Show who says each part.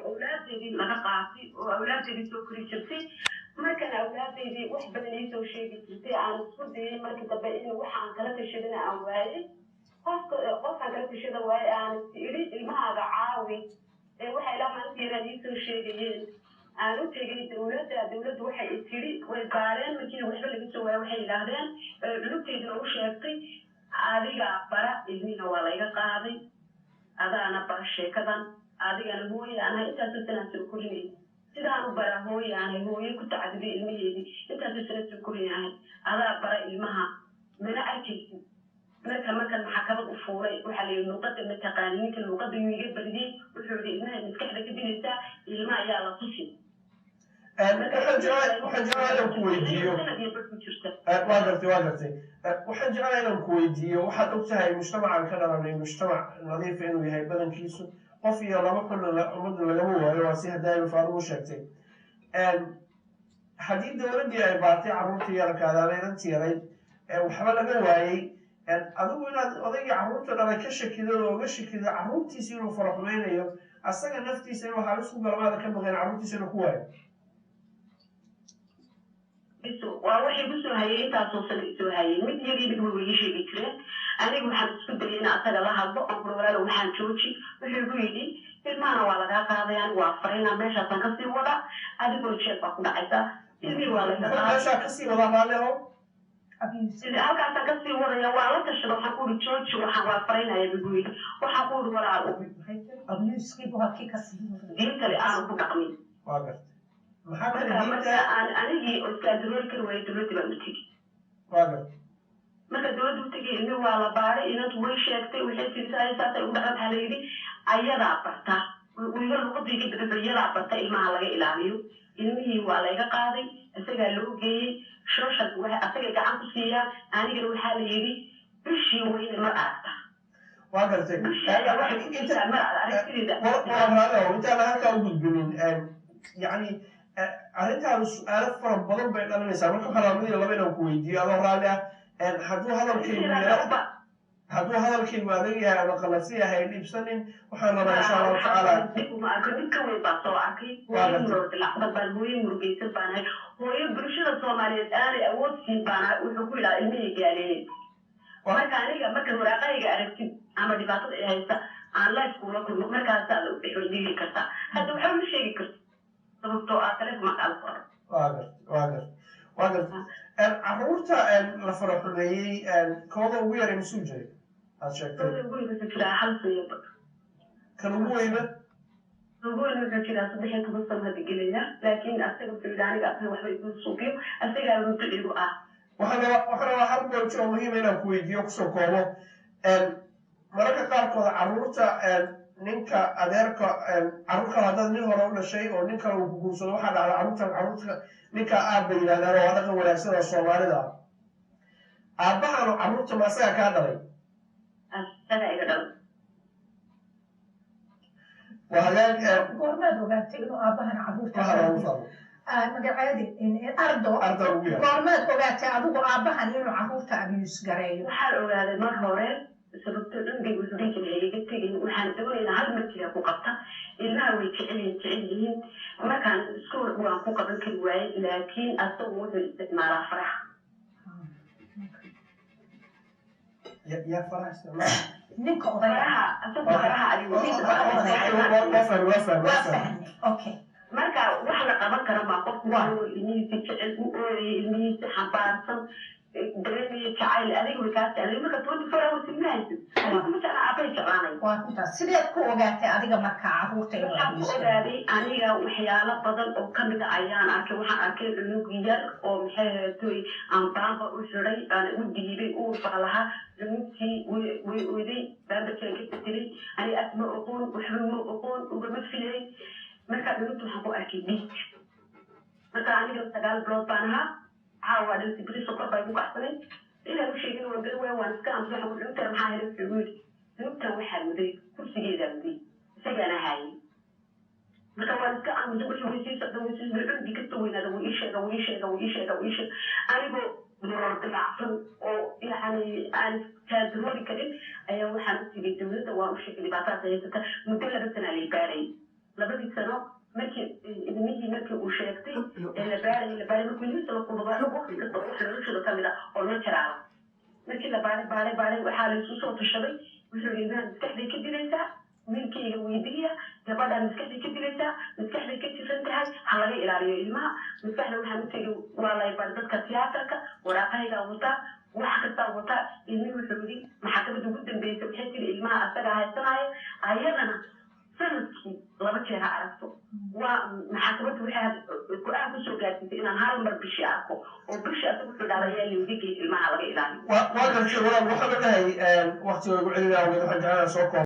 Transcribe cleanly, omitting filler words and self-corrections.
Speaker 1: أولادي لما قاعدي وأولادي سكري شفتي ما كان أولادي وح بدني سو شيء جديد عن صدي ما كنت بقين وح عن كلام الشيء أنا أولادي قف عن كلام الشيء ده عن يريد المها عاوي وح إلى ما أنت يريد سو شيء جديد أنا تيجي دولة وح يصير وقارن ممكن وح اللي بيسوي وح يلاقين لو تيجي وش يبقي هذه برا إذنه ولا يقاضي هذا أنا برشة كذا هذه أنا هو أنا أنت تسنى كلني سيدا أنا برا هو يعني هو كنت عذبي المية أنت تسنى كلني يعني هذا برا المها من أكيد ما كان محاكمة أفوري وحلي النقطة المتقانين النقطة يجيب بدي وحولي إنها مسكحة كبيرة تا الماء يلا تصي
Speaker 2: waxaan jeclahay inaan ku weydiiyo waxaan jeclahay inaan ku weydiiyo waxaad ogtahay mujtamacan ka dhalanay mujtamac nadiifa inuu yahay badankiisu qof iyo laba xulna ummadda lagama waayo waa si hadaayo faarugu sheegtay haddii dowladdii ay baartay carruurtii yarkaada leerantii yarayd waxba laga waayey adigu inaad odaygii carruurta dhalay ka shakido oo uga shakido carruurtiisa inuu faraxumaynayo asaga naftiisa in waxaa isku galmaada ka baqeen carruurtiisa inuu ku waayo
Speaker 1: وأوحي بسوا هاي تاسوسن بسوا هاي مد يجي بدو يجي بكرة أنا بحب سكدرين أصلا لها ضوء ولا لو حن شوشي بحبوا يجي المانا ولا ذاك هذا يعني وافرينا مش هتنقصي ولا هذا كل شيء بقول عيسى المي ولا ذاك
Speaker 2: مش هتنقصي ولا ما له
Speaker 1: إذا أوقات تنقصي ولا يا ولا تشرب حقول شوشي وحوافرينا يبغوا يجي وحقول ولا
Speaker 3: أبي يسكبوا هكي كسي
Speaker 1: جيت اللي أنا بقعمي
Speaker 2: واقف
Speaker 1: محمد أنا هي أستاذ دول كروي دول تبى متيجي.
Speaker 2: واقف.
Speaker 1: مركز دول تيجي إنه ولا باري إنه توي شيكتي وحيد في ساعة ساعة ودخلت عليه أيضا أبرتا ويقول الوقت يجي بدبريا أبرتا إلما على إلهيو إنه هي ولا قاضي أسجلوا جي شرشة واحد أسجل عن كسية أنا قالوا حالي يجي بشي وين ما أعرفه.
Speaker 2: واقف. أنت أنا هكذا أقول بمن يعني arrintaadu su'aalo fara badan bay dhalanaysaa marka xaraamadiina laba inaan ku weydiiyo adoo raalli ah hadduu hadalkaygu adag yahay ama qalafsi yahay dhiibsanin waxaan rabaa insha allahu tacaala
Speaker 1: hooyo bulshada soomaaliyeed aanay awood siin baana wuxuu ku yidhaha ilmihii gaaleeyey marka aniga markan waraaqahayga aragtid ama dhibaatada ay haysta aan life kula kulmo markaasaa dhigi kartaa hadda waxaa ma sheegi karta sababtoo ah telefoon ma kala furan
Speaker 2: واقف carruurta la fara xumeeyey kooda ugu yaray masuu jiray aad sheegtay kan ugu weyna
Speaker 1: wuxuu jiraa 13 sano hadda gelaya laakiin asaga wuxuu yidhi aniga asaga waxba igu suuqiyo asagaa runta igu ah
Speaker 2: waxaan rabaa hal goolti oo muhiima inaan ku weydiiyo kusoo koobo mararka qaarkood carruurta ninka adeerka carruur kale haddaad nin hore u dhashay oo nin kale uu ku guursado waxaa dhacda carruurta ninka aabba yidhahdaan oo waa dhaqan wanaagsan oo soomaalida ah aabbahan carruurta ma asaga kaa dhalay
Speaker 1: asaga iga dhalay
Speaker 2: waa hagaag
Speaker 3: goormaad ogaatay inuu aabbahan carruurta magaceedi ardo goormaad ogaatay adigu aabbahan inuu carruurta abiyuus gareeyo
Speaker 1: waxaan ogaaday mar hore sababtoo dhanbay wuxuu iga tegay waxaan doonaynaa hal markiiba ku qabta ilmaha way jecel yihiin markaan iskool waan ku qaban kari waayey laakiin asagu wuxuu isticmaalaa faraha
Speaker 2: yaa faraha isticmaala
Speaker 3: ninka odayaha
Speaker 1: marka wax la qaban kara maa qofku waa ilmihiisa jecel u ooyay ilmihiisa xambaarsan dareemaya jacayl adiga way kaa jeclay marka 24 hours ilmahaysid adiga markaan aabay jeclaanay
Speaker 3: waa runtaa sideed ku ogaatay adiga marka carruurta
Speaker 1: waxaan ku ogaaday aniga waxyaalo badan oo kamid a ayaan arkay waxaan arkay cunug yar oo maxay ahaatay aan baamba u xiday aan u dhiibay uu baalaha cunugtii way oyday baambakeega bedelay ani asma oqoon waxba ma oqoon ugama filay marka cunugta waxaan ku arkay dhiig marka aniga 9 bilood baan ahaa عاود التدريس وقرب يبقى أحسن إلى مش يجي وندير وين كان صح وأنت معاه الفلوس أنت واحد مدي كل شيء جدا مدي سجنا هاي مثلا كان مدوش ويسيس دويسيس بالعند كتوينا دويش أنا مرة بالعفن أو يعني أنا كادروري كده أيوة واحد تيجي تقول ده وامشي اللي بعتها زي كده مدير بس أنا اللي باري لبدي سنة وقت كسر وحنا شو كاملة أو نشرع لكن لا بالي وحالي سوسو تشري ويقول لنا نسكحلي كديريسا wiilkayga weydiiya gabadha maskaxda ka dilaysa maskaxda ka tifantahay ha laga ilaaliyo ilmaha maskaxda waxaan u tegay waa laybar dadka tiyaatarka waraaqahayga wata wax kasta wata ilmihii wuxuu yidhi maxkamadda ugu dambeysay waxay tiri ilmaha asaga haysanaya ayadana sanadkii 2 jeer ha aragto waa maxkamaddu waxay go-aan kusoo gaarsiisay inaan hal mar bishii arko oo bishii asaga wuxuu dhalayaa liwdigay ilmaha laga ilaaliyo
Speaker 2: waa gartay walaal waxaa la dhahay waqtiga ugu celinayaa waxaan jeclaan soo koobo